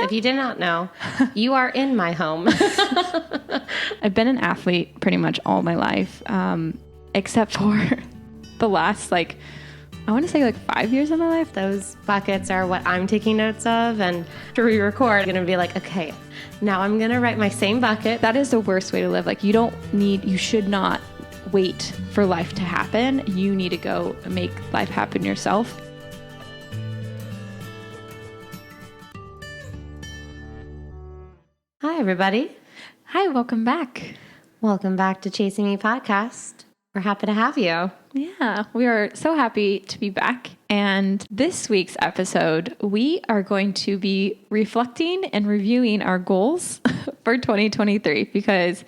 If you did not know, you are in my home. I've been an athlete pretty much all my life, except for the last, I want to say 5 years of my life. Those buckets are what I'm taking notes of. And after we record, I'm going to be like, okay, now I'm going to write my same bucket. That is the worst way to live. You should not wait for life to happen. You need to go make life happen yourself. Hi, everybody. Hi, welcome back. Welcome back to Chasing Me Podcast. We're happy to have you. Yeah, we are so happy to be back. And this week's episode, we are going to be reflecting and reviewing our goals for 2023 because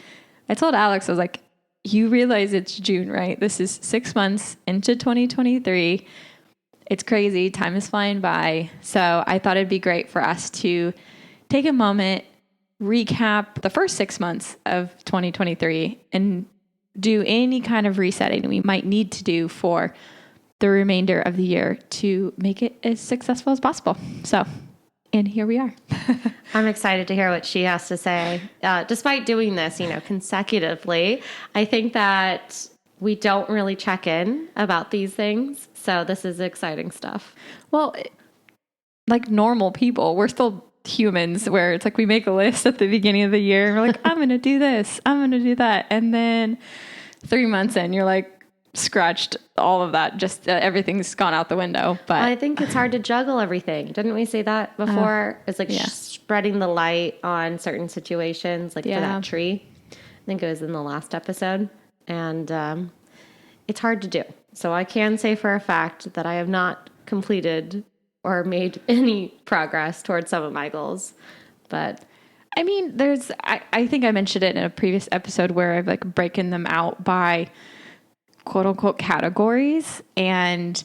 I told Alex, I was like, you realize it's June, right? This is 6 months into 2023. It's crazy. Time is flying by. So I thought it'd be great for us to take a moment, recap the first 6 months of 2023 and do any kind of resetting we might need to do for the remainder of the year to make it as successful as possible. So, and here we are. I'm excited to hear what she has to say. Despite doing this, consecutively, I think that we don't really check in about these things. So this is exciting stuff. Well, like normal people, we're still humans where it's like we make a list at the beginning of the year and we're like, I'm going to do this, I'm going to do that. And then 3 months in, you're like scratched all of that. Just everything's gone out the window. But I think it's hard to juggle everything. Didn't we say that before? It's like spreading the light on certain situations, like for that tree. I think it was in the last episode. And it's hard to do. So I can say for a fact that I have not completed or made any progress towards some of my goals. But I mean, I think I mentioned it in a previous episode where I've broken them out by quote unquote categories. And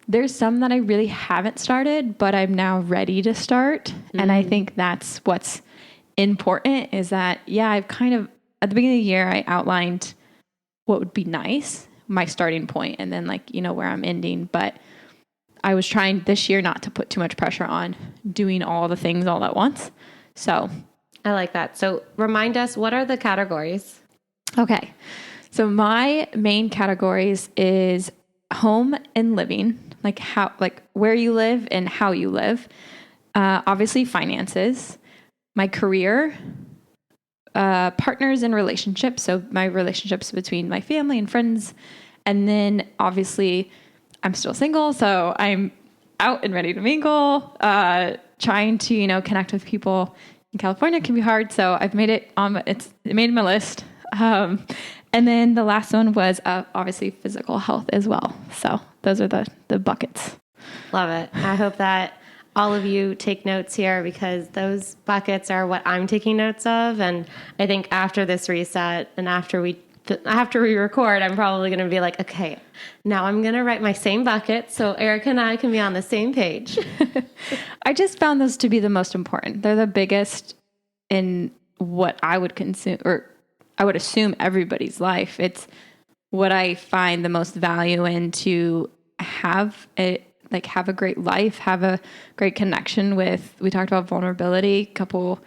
there's some that I really haven't started, but I'm now ready to start. Mm-hmm. And I think that's what's important is that, I've kind of, at the beginning of the year, I outlined what would be nice, my starting point, and then where I'm ending. But I was trying this year not to put too much pressure on doing all the things all at once. So I like that. So remind us, what are the categories? Okay. So my main categories is home and living, where you live and how you live. Obviously finances, my career, partners and relationships. So my relationships between my family and friends. And then obviously I'm still single, so I'm out and ready to mingle, trying to, connect with people in California can be hard. So I've made it it made my list. And then the last one was obviously physical health as well. So those are the buckets. Love it. I hope that all of you take notes here because those buckets are what I'm taking notes of. And I think after this reset and after we record, I'm probably going to be like, okay, now I'm going to write my same bucket so Erica and I can be on the same page. I just found those to be the most important. They're the biggest in what I would consume, or I would assume everybody's life. It's what I find the most value in to have a great life, have a great connection with. We talked about vulnerability a couple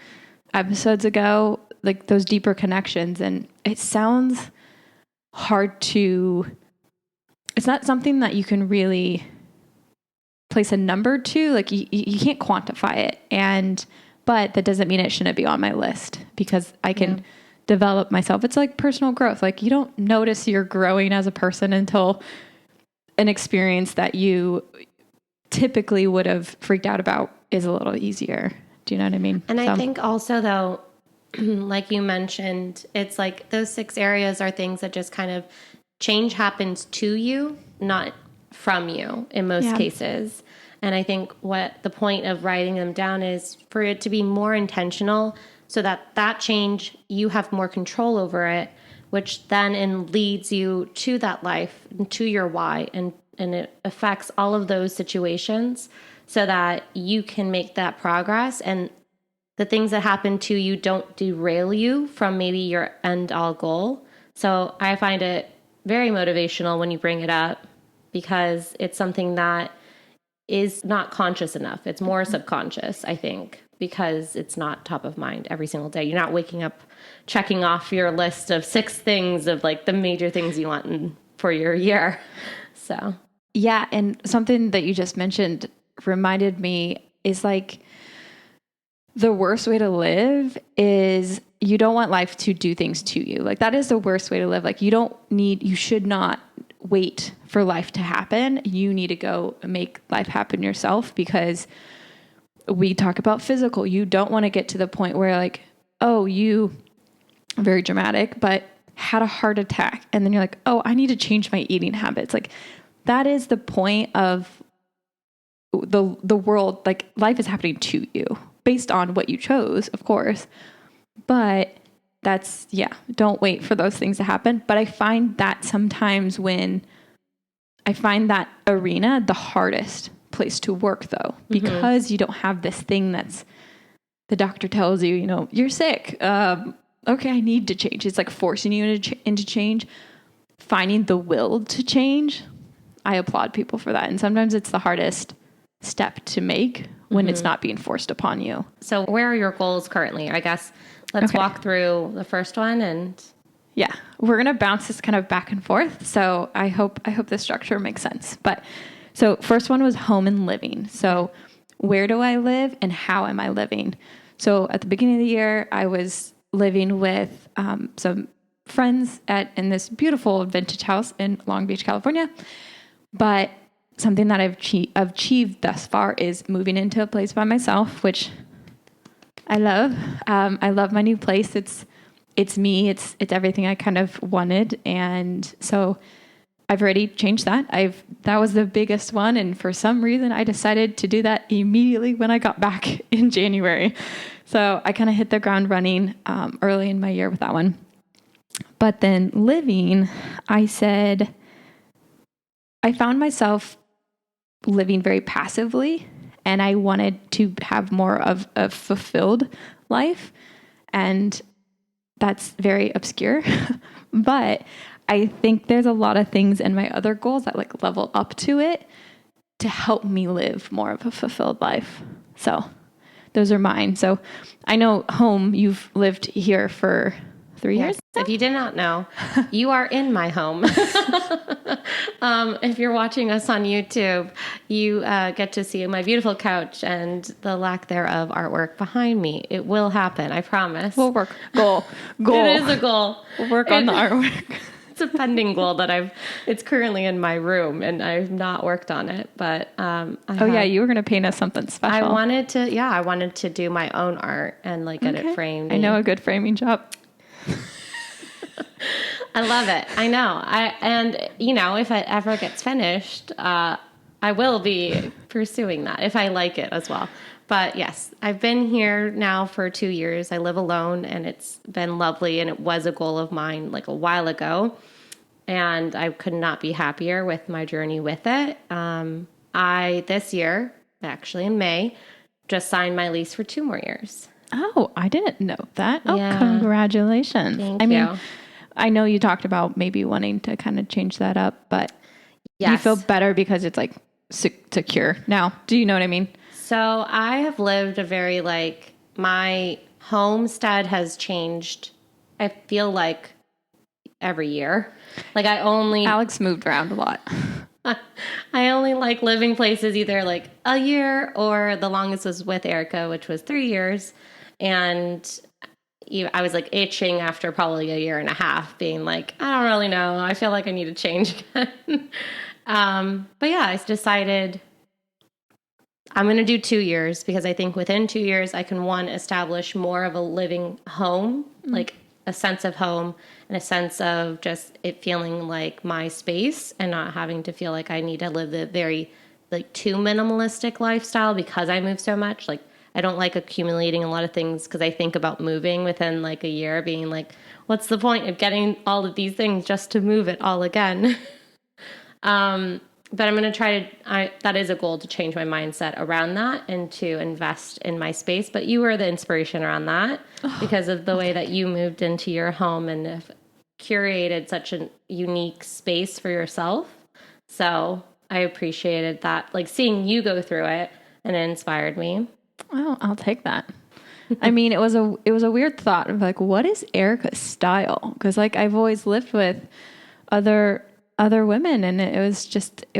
episodes ago, those deeper connections. And it sounds hard it's not something that you can really place a number to, you can't quantify it. But that doesn't mean it shouldn't be on my list because I can develop myself. It's like personal growth. You don't notice you're growing as a person until an experience that you typically would have freaked out about is a little easier. Do you know what I mean? And I think also though, like you mentioned, it's like those 6 areas are things that just kind of change happens to you, not from you in most cases. And I think what the point of writing them down is for it to be more intentional so that change, you have more control over it, which then leads you to that life, to your why, and it affects all of those situations so that you can make that progress and the things that happen to you don't derail you from maybe your end all goal. So I find it very motivational when you bring it up because it's something that is not conscious enough. It's more subconscious, I think. because it's not top of mind every single day. You're not waking up checking off your list of 6 things of like the major things you want for your year. So, yeah. And something that you just mentioned reminded me is like the worst way to live is you don't want life to do things to you. Like that is the worst way to live. Like you should not wait for life to happen. You need to go make life happen yourself, because we talk about physical. You don't want to get to the point where like, oh, you very dramatic, but had a heart attack. And then you're like, oh, I need to change my eating habits. Like that is the point of the world. Like life is happening to you based on what you chose, of course. But don't wait for those things to happen. But I find that sometimes when I find that arena the hardest place to work though, because you don't have this thing that's the doctor tells you, you're sick. Okay, I need to change. It's like forcing you into change. Finding the will to change, I applaud people for that. And sometimes it's the hardest step to make when it's not being forced upon you. So where are your goals currently? I guess let's walk through the first one and... Yeah, we're going to bounce this kind of back and forth. So I hope the structure makes sense. But so first one was home and living. So where do I live and how am I living? So at the beginning of the year, I was living with some friends in this beautiful vintage house in Long Beach, California. But something that I've achieved thus far is moving into a place by myself, which I love. I love my new place. It's me. It's everything I kind of wanted. And so I've already changed that. That was the biggest one. And for some reason I decided to do that immediately when I got back in January. So I kind of hit the ground running early in my year with that one. But then living, I found myself living very passively, and I wanted to have more of a fulfilled life. And that's very obscure, but I think there's a lot of things in my other goals that like level up to it to help me live more of a fulfilled life. So those are mine. So I know home, you've lived here for 3 years. If you did not know, you are in my home. If you're watching us on YouTube, you get to see my beautiful couch and the lack thereof artwork behind me. It will happen. I promise. We'll work. Goal. It is a goal. We'll work on the artwork. It's a pending goal that it's currently in my room and I've not worked on it, but, you were going to paint us something special. I wanted to do my own art and like get it framed. I know a good framing job. I love it. I know. If it ever gets finished, I will be pursuing that if I like it as well. But yes, I've been here now for 2 years. I live alone and it's been lovely. And it was a goal of mine like a while ago. And I could not be happier with my journey with it. This year, actually in May, just signed my lease for 2 more years. Oh, I didn't know that. Yeah. Oh, congratulations. Thank you. I know you talked about maybe wanting to kind of change that up, but yes. You feel better because it's like secure now. Do you know what I mean? So I have lived my homestead has changed. I feel like every year. Alex moved around a lot. I only like living places either like a year or the longest was with Erica, which was 3 years. And I was like itching after probably a year and a half being like, I don't really know. I feel like I need to change again. But yeah, I decided I'm going to do 2 years because I think within 2 years I can establish more of a living home, like a sense of home and a sense of just it feeling like my space and not having to feel like I need to live the very like too minimalistic lifestyle because I move so much. Like I don't like accumulating a lot of things because I think about moving within like a year being like, what's the point of getting all of these things just to move it all again? But I'm going to that is a goal to change my mindset around that and to invest in my space. But you were the inspiration around that because of the way that you moved into your home and have curated such a unique space for yourself. So I appreciated that, like seeing you go through it and it inspired me. Oh, I'll take that. I mean, it was a weird thought of like, what is Erica's style? Because like I've always lived with other women, and it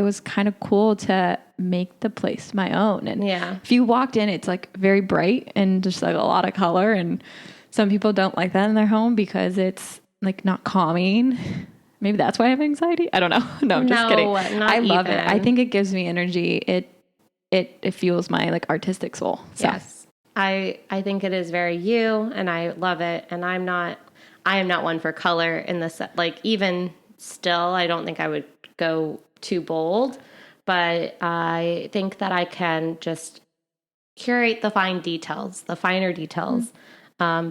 was kind of cool to make the place my own. And if you walked in, it's like very bright and just like a lot of color. And some people don't like that in their home because it's like not calming. Maybe that's why I have anxiety. I don't know. No, I'm just kidding. I love it. I think it gives me energy. It fuels my like artistic soul. So. Yes. I think it is very you, and I love it. And I am not one for color in the set. Like even still, I don't think I would go too bold, but I think that I can just curate the finer details,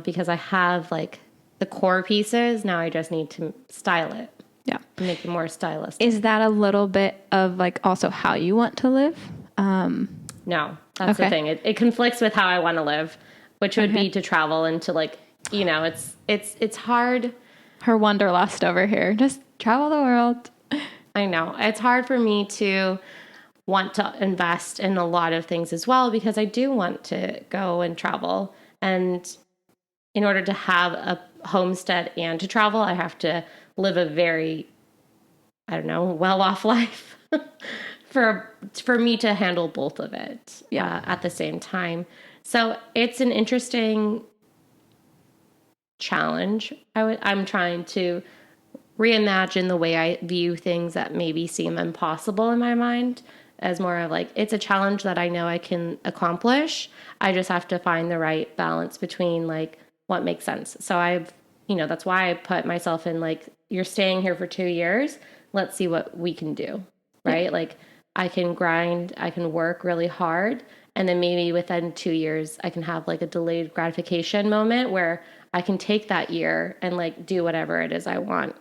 because I have like the core pieces. Now I just need to style it. Yeah. Make it more stylistic. Is that a little bit of like also how you want to live? No, that's the thing. It conflicts with how I want to live, which would be to travel and to like, it's hard. Her wanderlust over here. Just travel the world. I know. It's hard for me to want to invest in a lot of things as well, because I do want to go and travel. And in order to have a homestead and to travel, I have to live a very, well-off life. For me to handle both of it at the same time. So it's an interesting challenge. I'm trying to reimagine the way I view things that maybe seem impossible in my mind as more of like, it's a challenge that I know I can accomplish. I just have to find the right balance between like what makes sense. So that's why I put myself in like, you're staying here for 2 years. Let's see what we can do. Right. Yeah. Like, I can grind, I can work really hard, and then maybe within 2 years, I can have like a delayed gratification moment where I can take that year and like do whatever it is I want.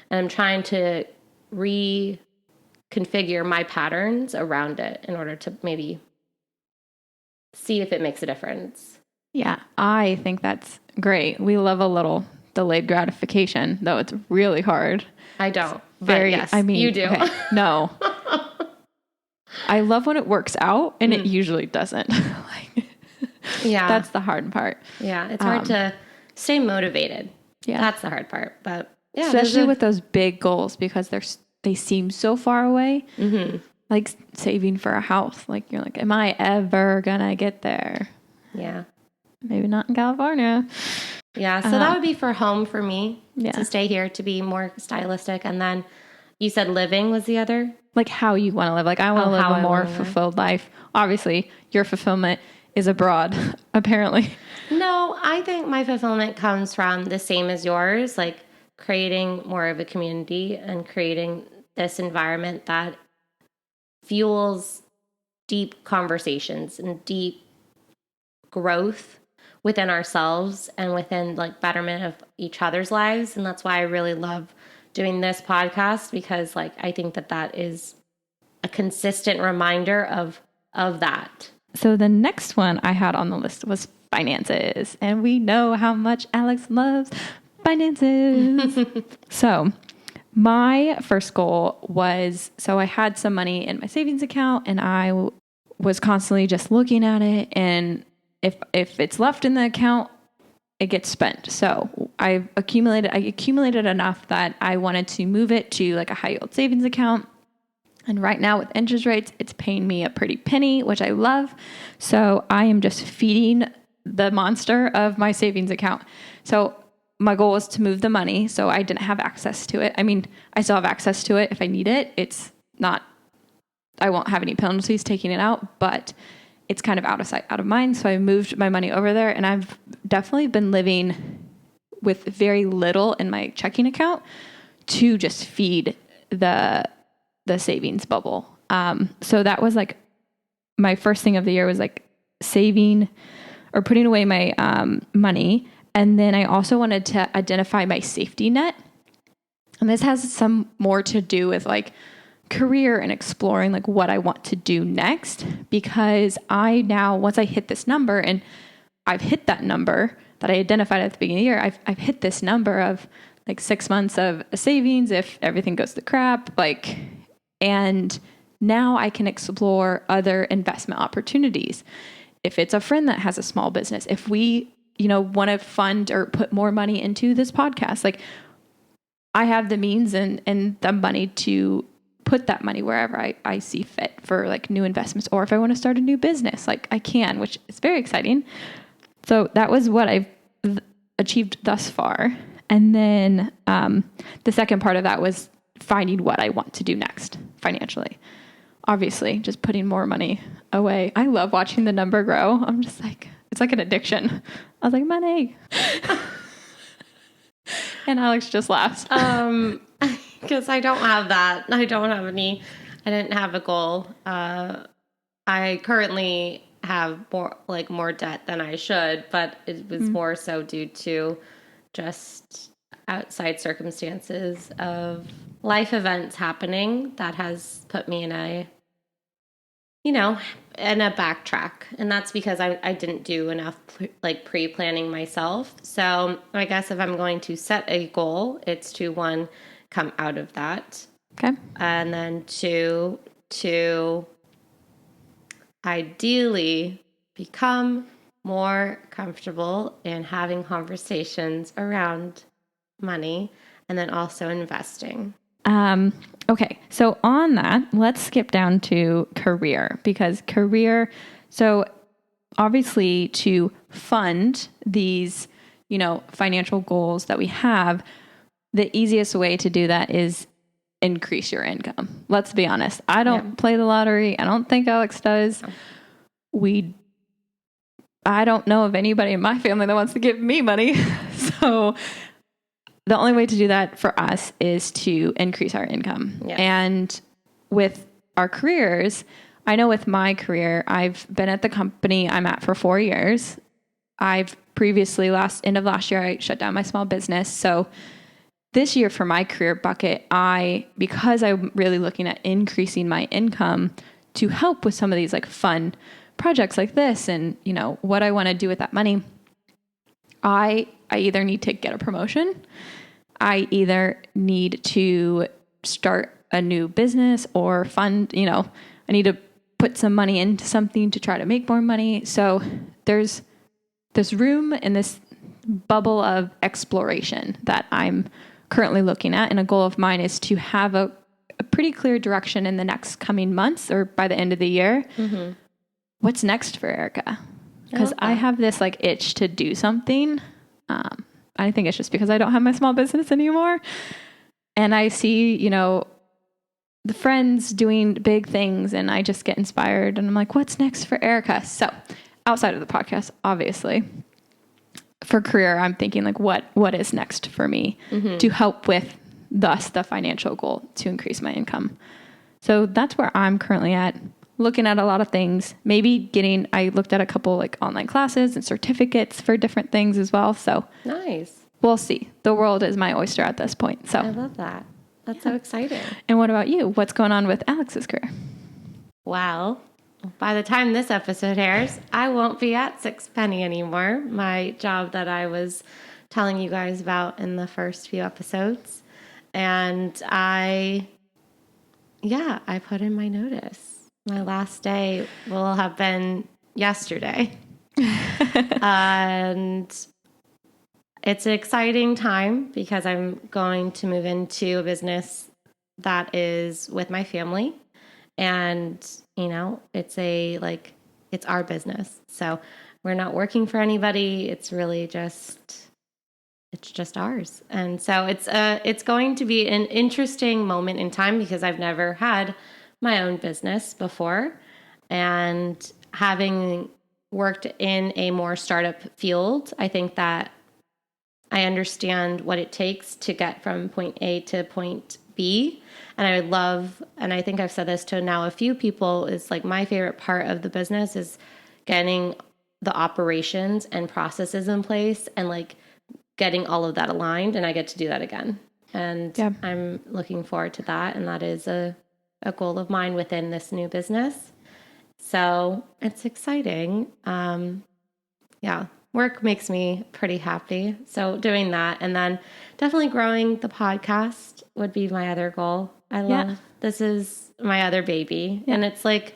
And I'm trying to reconfigure my patterns around it in order to maybe see if it makes a difference. Yeah, I think that's great. We love a little delayed gratification, though it's really hard. I don't. Yes, you do. Okay, no. I love when it works out, and it usually doesn't. That's the hard part. Yeah, it's hard to stay motivated. Yeah, that's the hard part. But yeah, especially with those big goals, because they seem so far away. Mm-hmm. Like saving for a house. Like you're like, am I ever gonna get there? Yeah, maybe not in California. Yeah, so that would be for home for me to stay here, to be more stylistic, and then. You said living was the other? Like how you want to live. Like I want to live a more fulfilled life. Obviously, your fulfillment is abroad, apparently. No, I think my fulfillment comes from the same as yours, like creating more of a community and creating this environment that fuels deep conversations and deep growth within ourselves and within like betterment of each other's lives. And that's why I really love doing this podcast, because like I think that is a consistent reminder of that. So the next one I had on the list was finances, and we know how much Alex loves finances. So my first goal was, I had some money in my savings account, and I was constantly just looking at it, and if it's left in the account, it gets spent. So I accumulated enough that I wanted to move it to like a high yield savings account. And right now with interest rates, it's paying me a pretty penny, which I love. So I am just feeding the monster of my savings account. So my goal was to move the money. So I didn't have access to it. I mean, I still have access to it if I need it. It's not, I won't have any penalties taking it out, but it's kind of out of sight, out of mind. So I moved my money over there, and I've definitely been living with very little in my checking account to just feed the savings bubble. So that was like my first thing of the year was like saving or putting away my money. And then I also wanted to identify my safety net. And this has some more to do with like career and exploring like what I want to do next, because I now, once I hit this number, and I've hit that number that I identified at the beginning of the year, I've hit this number of like 6 months of savings if everything goes to crap, like, and now I can explore other investment opportunities. if it's a friend that has a small business, if we, want to fund or put more money into this podcast, like I have the means and the money to put that money wherever I see fit for like new investments, or if I want to start a new business, like I can, which is very exciting. So that was what I've achieved thus far. And then the second part of that was finding what I want to do next financially. Obviously, just putting more money away. I love watching the number grow. I'm just like, it's like an addiction. I was like, money. And Alex just laughs. Because I don't have that. I didn't have a goal. I currently have more debt than I should, but it was more so due to just outside circumstances of life events happening that has put me in a backtrack. And that's because I didn't do enough pre-planning myself. So I guess if I'm going to set a goal, it's to, one, come out of that. Okay. And then two, to ideally become more comfortable in having conversations around money, and then also investing. Okay. So on that, let's skip down to career, because so obviously to fund these, financial goals that we have, the easiest way to do that is increase your income. Let's be honest. I don't play the lottery. I don't think Alex does. I don't know of anybody in my family that wants to give me money. So the only way to do that for us is to increase our income. Yeah. And with our careers, I know with my career, I've been at the company I'm at for 4 years. I've previously, end of last year, I shut down my small business. So this year for my career bucket, because I'm really looking at increasing my income to help with some of these like fun projects like this and, what I want to do with that money, I either need to get a promotion, I either need to start a new business or fund, I need to put some money into something to try to make more money. So there's this room in this bubble of exploration that I'm currently looking at. And a goal of mine is to have a pretty clear direction in the next coming months or by the end of the year. Mm-hmm. What's next for Erica? Because I have this like itch to do something. I think it's just because I don't have my small business anymore. And I see, the friends doing big things and I just get inspired and I'm like, what's next for Erica? So outside of the podcast, obviously, for career, I'm thinking like, what is next for me to help with thus the financial goal to increase my income? So that's where I'm currently at. Looking at a lot of things, I looked at a couple like online classes and certificates for different things as well. So nice. We'll see. The world is my oyster at this point. So I love that. That's so exciting. And what about you? What's going on with Alex's career? Well, by the time this episode airs, I won't be at Sixpenny anymore. My job that I was telling you guys about in the first few episodes. And I put in my notice. My last day will have been yesterday. And it's an exciting time because I'm going to move into a business that is with my family. And, it's our business. So we're not working for anybody. It's really just ours. And so it's going to be an interesting moment in time because I've never had my own business before, and having worked in a more startup field, I think that I understand what it takes to get from point A to point B. And I would love, and I think I've said this to now a few people, is like my favorite part of the business is getting the operations and processes in place and like getting all of that aligned. And I get to do that again. And I'm looking forward to that. And that is a goal of mine within this new business. So it's exciting. Work makes me pretty happy. So doing that, and then definitely growing the podcast would be my other goal. This is my other baby. Yeah. And it's like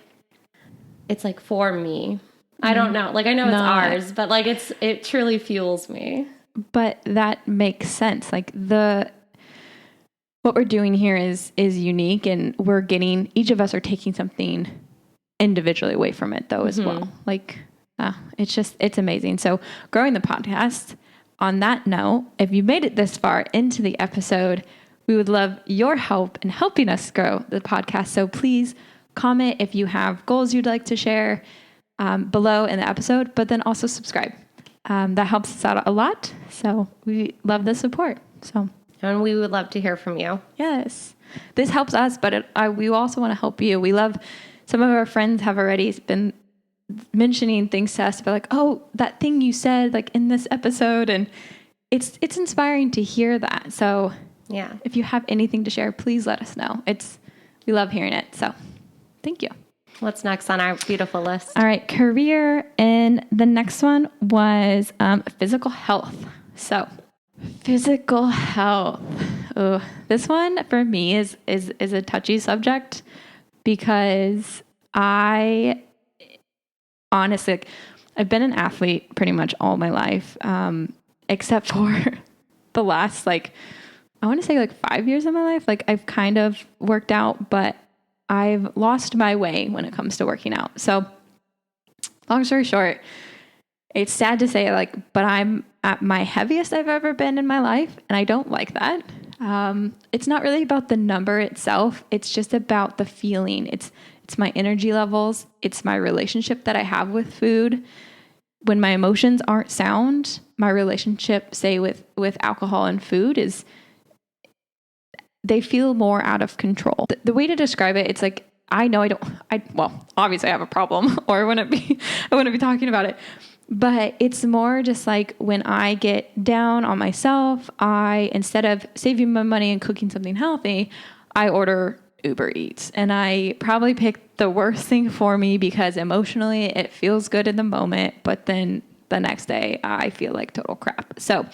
for me. I don't know. Like, I know it's ours, but like it truly fuels me. But that makes sense. Like what we're doing here is unique, and we're getting, each of us are taking something individually away from it though as well. Like, it's amazing. So growing the podcast, on that note, if you made it this far into the episode, we would love your help in helping us grow the podcast. So please comment if you have goals you'd like to share below in the episode, but then also subscribe. That helps us out a lot. So we love the support. And we would love to hear from you. Yes, this helps us, but we also want to help you. We love, some of our friends have already been mentioning things to us, but like, oh, that thing you said like in this episode, and it's inspiring to hear that. So yeah, if you have anything to share, please let us know. We love hearing it. So thank you. What's next on our beautiful list? All right, career. And the next one was physical health. So physical health. Oh, this one for me is a touchy subject, because I honestly, like, I've been an athlete pretty much all my life, except for the last, like, I want to say like 5 years of my life. Like, I've kind of worked out, but I've lost my way when it comes to working out. So long story short, it's sad to say, like, but I'm at my heaviest I've ever been in my life, and I don't like that. It's not really about the number itself. It's just about the feeling. It's my energy levels. It's my relationship that I have with food. When my emotions aren't sound, my relationship, say with alcohol and food, they feel more out of control. The way to describe it, it's like, I know well, obviously I have a problem, or I wouldn't be talking about it. But it's more just like, when I get down on myself, instead of saving my money and cooking something healthy, I order Uber Eats. And I probably picked the worst thing for me, because emotionally it feels good in the moment, but then the next day I feel like total crap. So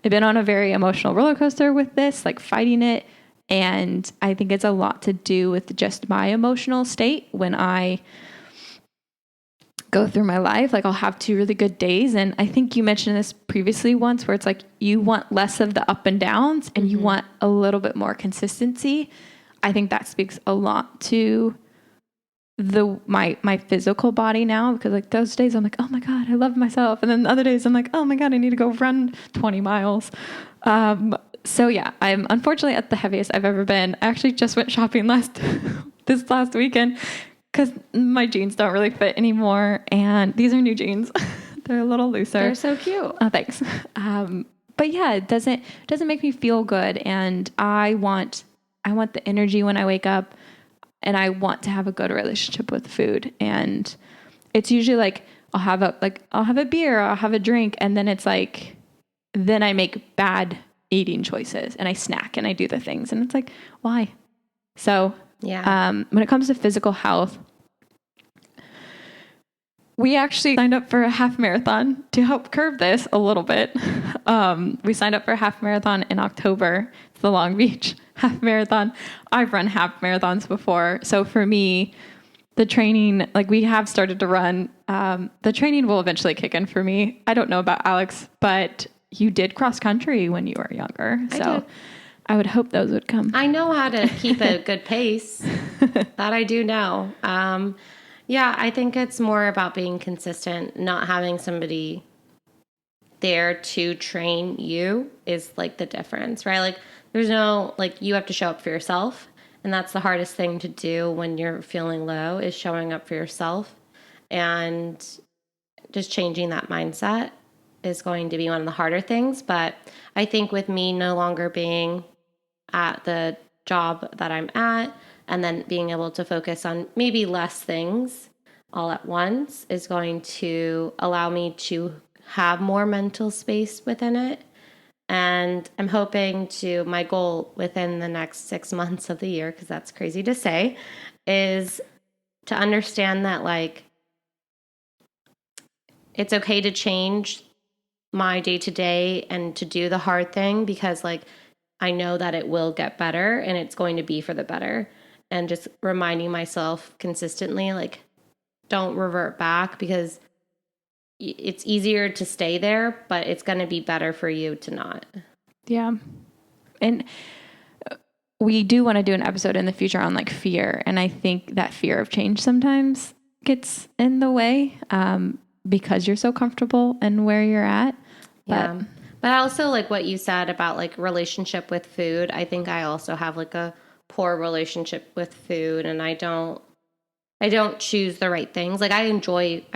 I've been on a very emotional roller coaster with this, like fighting it. And I think it's a lot to do with just my emotional state when I go through my life. Like, I'll have 2 really good days. And I think you mentioned this previously once, where it's like, you want less of the up and downs, and you want a little bit more consistency. I think that speaks a lot to my physical body now, because like those days I'm like, oh my God, I love myself. And then the other days I'm like, oh my God, I need to go run 20 miles. So yeah, I'm unfortunately at the heaviest I've ever been. I actually just went shopping this last weekend, because my jeans don't really fit anymore. And these are new jeans. They're a little looser. They're so cute. Oh, thanks. But yeah, it doesn't make me feel good. And I want the energy when I wake up, and I want to have a good relationship with food. And it's usually like, I'll have a beer, I'll have a drink. And then it's like, then I make bad eating choices, and I snack, and I do the things, and it's like, why? So yeah. When it comes to physical health, we actually signed up for a half marathon to help curb this a little bit. We signed up for a half marathon in October. It's the Long Beach half marathon. I've run half marathons before. So for me, the training, like, we have started to run. The training will eventually kick in for me. I don't know about Alex, but you did cross country when you were younger. So I would hope those would come. I know how to keep a good pace. That I do know. Yeah, I think it's more about being consistent, not having somebody there to train you is like the difference, right? Like, there's no, like, you have to show up for yourself. And that's the hardest thing to do when you're feeling low, is showing up for yourself. And just changing that mindset is going to be one of the harder things. But I think with me no longer being at the job that I'm at, and then being able to focus on maybe less things all at once, is going to allow me to have more mental space within it. And I'm hoping my goal within the next 6 months of the year, because that's crazy to say, is to understand that, like, it's okay to change my day to day and to do the hard thing, because, like, I know that it will get better, and it's going to be for the better. And just reminding myself consistently, like, don't revert back, because it's easier to stay there, but it's going to be better for you to not. Yeah. And we do want to do an episode in the future on like fear. And I think that fear of change sometimes gets in the way because you're so comfortable and where you're at. Yeah. But I also like what you said about like relationship with food. I think I also have like a poor relationship with food, and I don't choose the right things. Like I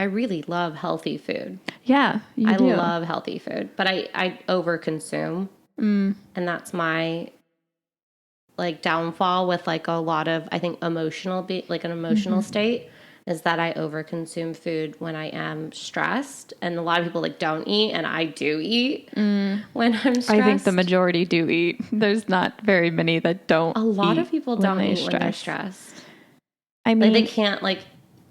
really love healthy food. Yeah, I love healthy food, but I overconsume. And that's my like downfall with like a lot of, I think, an emotional state is that I overconsume food when I am stressed. And a lot of people like don't eat, and I do eat when I'm stressed. I think the majority do eat. There's not very many that don't. A lot of people don't eat when they're stressed. I mean, like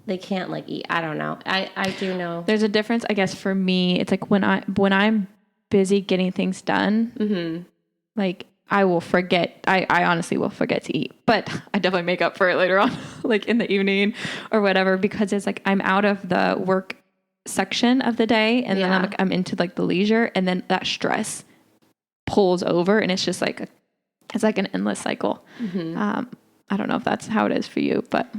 they can't like eat. I don't know. I do know. There's a difference, I guess, for me. It's like when I'm busy getting things done, like I will forget. I honestly will forget to eat, but I definitely make up for it later on, like in the evening or whatever, because it's like I'm out of the work section of the day, and then I'm into like the leisure, and then that stress pulls over, and it's just like it's like an endless cycle. I don't know if that's how it is for you, but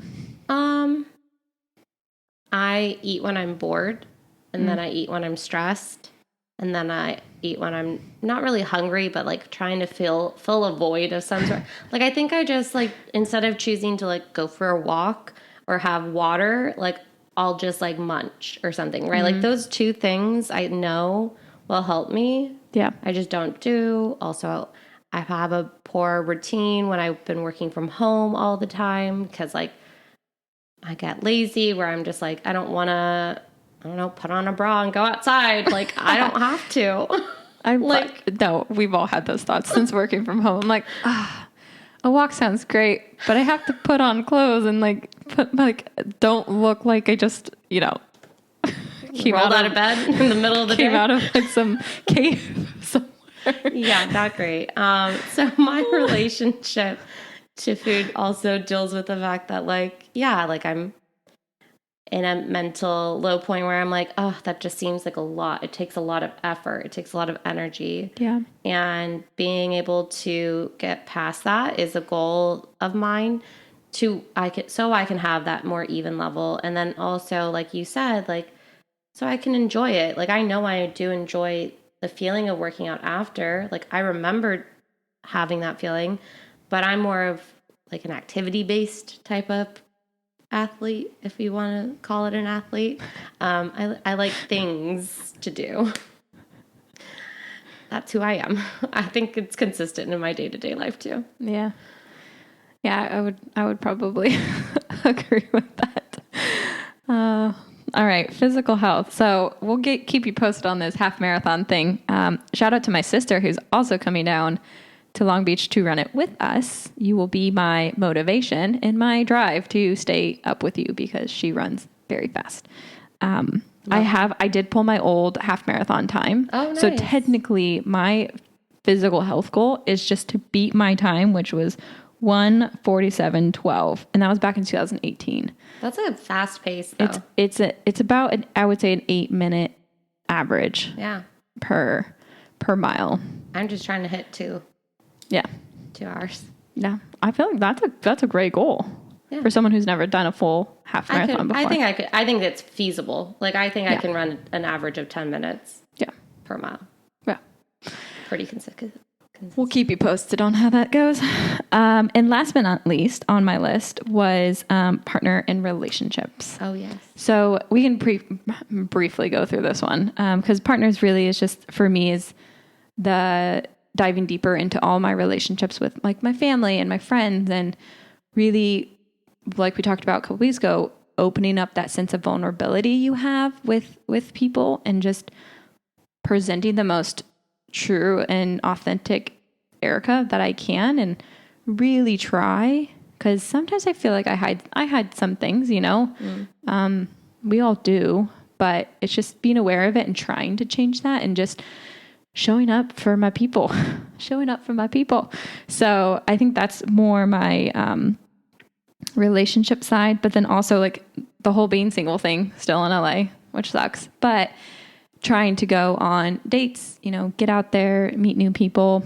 I eat when I'm bored, and then I eat when I'm stressed, and then I eat when I'm not really hungry, but like trying to fill a void of some sort. Like I think I just like, instead of choosing to like go for a walk or have water, like I'll just like munch or something, right? Like those two things I know will help me. Yeah. I just don't do. Also, I have a poor routine when I've been working from home all the time, because like I get lazy where I'm just like, I don't want to, I don't know, put on a bra and go outside. Like, I don't have to. I'm like, no, we've all had those thoughts since working from home. I'm like, a walk sounds great, but I have to put on clothes and like don't look like I just, rolled out of bed in the middle of the day. Came out of like some cave somewhere. Yeah, not great. So my relationship to food also deals with the fact that like, like I'm in a mental low point where I'm like, oh, that just seems like a lot. It takes a lot of effort. It takes a lot of energy. Yeah. And being able to get past that is a goal of mine so I can have that more even level. And then also, like you said, like, so I can enjoy it. Like, I know I do enjoy the feeling of working out after. Like, I remember having that feeling, but I'm more of like an activity-based type of athlete, if you want to call it an athlete. I like things to do. That's who I am. I think it's consistent in my day-to-day life too. Yeah. Yeah, I would probably agree with that. All right, physical health. So we'll keep you posted on this half marathon thing. Shout out to my sister who's also coming down to Long Beach to run it with us. You will be my motivation and my drive to stay up with you because she runs very fast. I did pull my old half marathon time. Oh, nice. So technically my physical health goal is just to beat my time, which was 1:47:12, and that was back in 2018. That's a fast pace though. It's about I would say an 8-minute average. Yeah. Per mile. I'm just trying to hit 2. Yeah. 2 hours. Yeah. I feel like that's a great goal for someone who's never done a full half marathon before. I think it's feasible. Like I think I can run an average of 10 minutes per mile. Yeah. Pretty consistent. We'll keep you posted on how that goes. And last but not least on my list was partner and relationships. Oh, yes. So we can briefly go through this one because partners really is just, for me, is the diving deeper into all my relationships with like my family and my friends, and really, like we talked about a couple weeks ago, opening up that sense of vulnerability you have with people and just presenting the most true and authentic Erica that I can, and really try, because sometimes I feel like I hide some things, we all do, but it's just being aware of it and trying to change that and just showing up for my people. So I think that's more my relationship side, but then also like the whole being single thing still in LA. which sucks. But trying to go on dates, get out there, meet new people.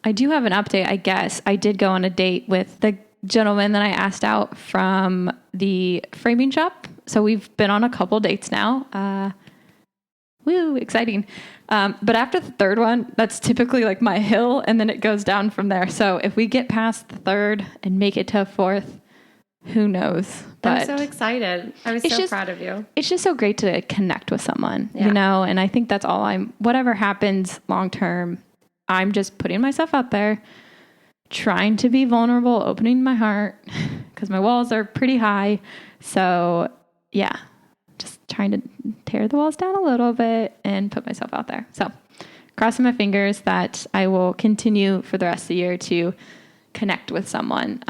I do have an update, I guess. I did go on a date with the gentleman that I asked out from the framing shop. So we've been on a couple dates now. Woo, exciting. But after the third one, that's typically like my hill, and then it goes down from there. So if we get past the third and make it to a fourth, who knows? But I'm so excited. I was so proud of you. It's just so great to connect with someone, and I think that's all whatever happens long term, I'm just putting myself out there, trying to be vulnerable, opening my heart, because my walls are pretty high. So yeah, just trying to tear the walls down a little bit and put myself out there. So crossing my fingers that I will continue for the rest of the year to connect with someone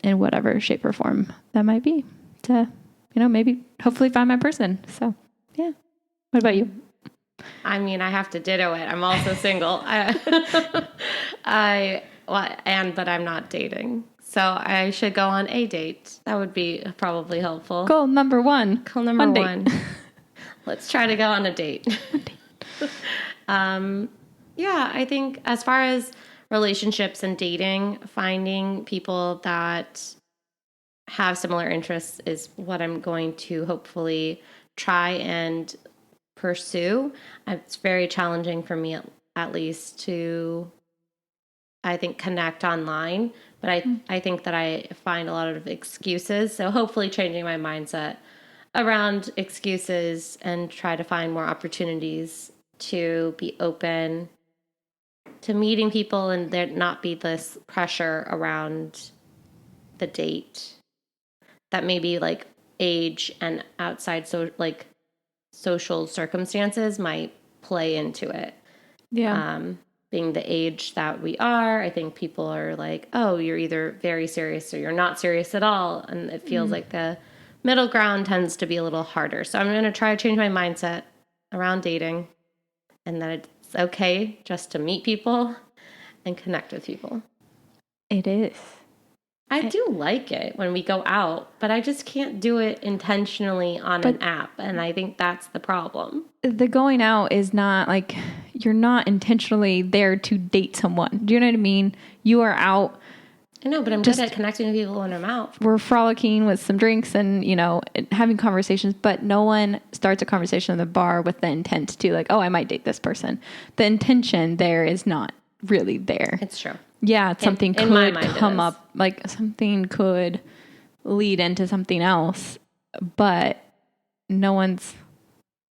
in whatever shape or form that might be, to, maybe hopefully find my person. So yeah. What about you? I mean, I have to ditto it. I'm also single. But I'm not dating. So I should go on a date. That would be probably helpful. Goal number one. Let's try to go on a date. Yeah, I think as far as relationships and dating, finding people that have similar interests is what I'm going to hopefully try and pursue. It's very challenging for me, at least, to, I think, connect online. But I think that I find a lot of excuses. So hopefully changing my mindset around excuses and try to find more opportunities to be open to meeting people, and there not be this pressure around the date that maybe like age and outside social circumstances might play into it. Yeah. Being the age that we are, I think people are like, oh, you're either very serious or you're not serious at all. And it feels like the middle ground tends to be a little harder. So I'm going to try to change my mindset around dating, and that it's okay just to meet people and connect with people. It is. I do like it when we go out, but I just can't do it intentionally on an app. And I think that's the problem. The going out is not like, you're not intentionally there to date someone. Do you know what I mean? You are out. I know, but I'm good at connecting with people when I'm out. We're frolicking with some drinks and, having conversations, but no one starts a conversation in the bar with the intent to like, oh, I might date this person. The intention there is not really there. It's true. Yeah, something could come up, like something could lead into something else, but no one's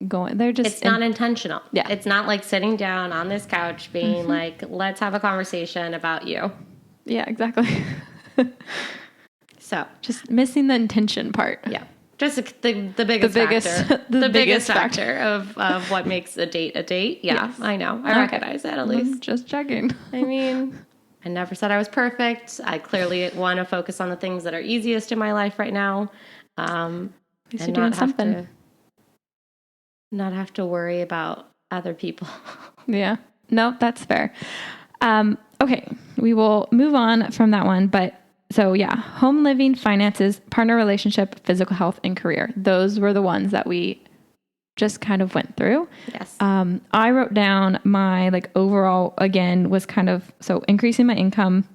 going. They're just. It's not intentional. Yeah. It's not like sitting down on this couch being like, let's have a conversation about you. Yeah, exactly. So just missing the intention part. Yeah. Just the biggest factor. The biggest factor of what makes a date a date. Yeah, yes. I know. I recognize that at least. I'm just checking. I mean, I never said I was perfect. I clearly want to focus on the things that are easiest in my life right now. And you're doing something. Not have to worry about other people. Yeah. No, that's fair. Okay. We will move on from that one. But so yeah, home living, finances, partner relationship, physical health, and career. Those were the ones that we just kind of went through. Yes. I wrote down my overall, again, was kind of, so increasing my income,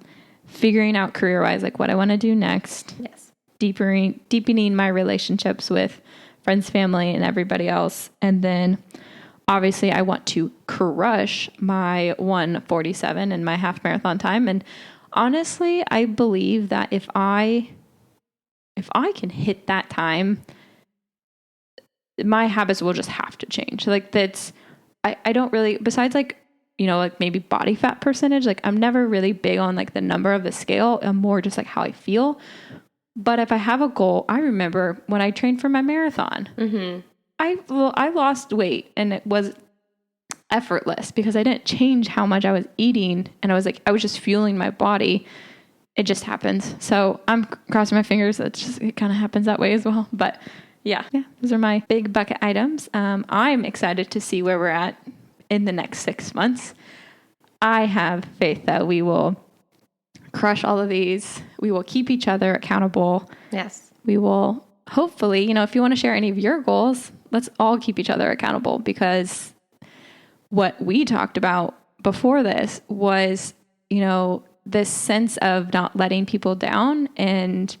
figuring out career-wise, what I want to do next. Yes. Deepening my relationships with friends, family, and everybody else. And then obviously I want to crush my 1:47 and my half marathon time. And honestly, I believe that if I can hit that time, my habits will just have to change. I don't really, besides maybe body fat percentage, I'm never really big on the number of the scale. I'm more just how I feel. But if I have a goal, I remember when I trained for my marathon, I lost weight and it was effortless because I didn't change how much I was eating. And I was just fueling my body. It just happens. So I'm crossing my fingers. It kind of happens that way as well. But yeah, those are my big bucket items. I'm excited to see where we're at in the next 6 months. I have faith that we will crush all of these. We will keep each other accountable. Yes. We will hopefully, if you want to share any of your goals, let's all keep each other accountable, because what we talked about before this was, this sense of not letting people down. And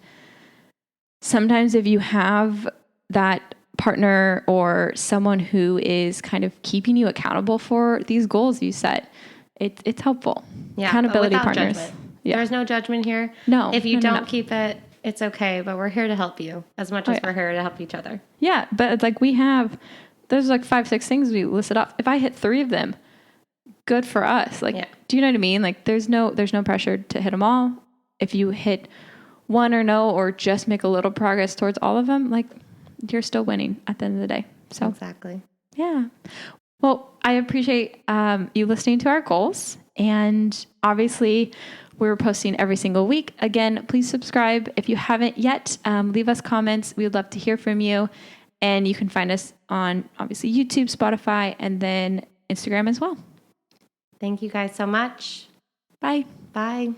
sometimes if you have that partner or someone who is kind of keeping you accountable for these goals you set, it's helpful. Yeah, accountability without partners. Judgment. Yeah. There's no judgment here. No. If you don't keep it, it's okay, but we're here to help you as much as we're here to help each other. Yeah, but it's like there's like 5-6 things we listed off. If I hit 3 of them, good for us. Like, do you know what I mean? Like, there's no pressure to hit them all. If you hit one or no, or just make a little progress towards all of them, like, you're still winning at the end of the day. So exactly. Yeah. Well, I appreciate you listening to our goals, and obviously we're posting every single week. Again, please subscribe if you haven't yet. Leave us comments. We would love to hear from you, and you can find us on obviously YouTube, Spotify, and then Instagram as well. Thank you guys so much. Bye. Bye.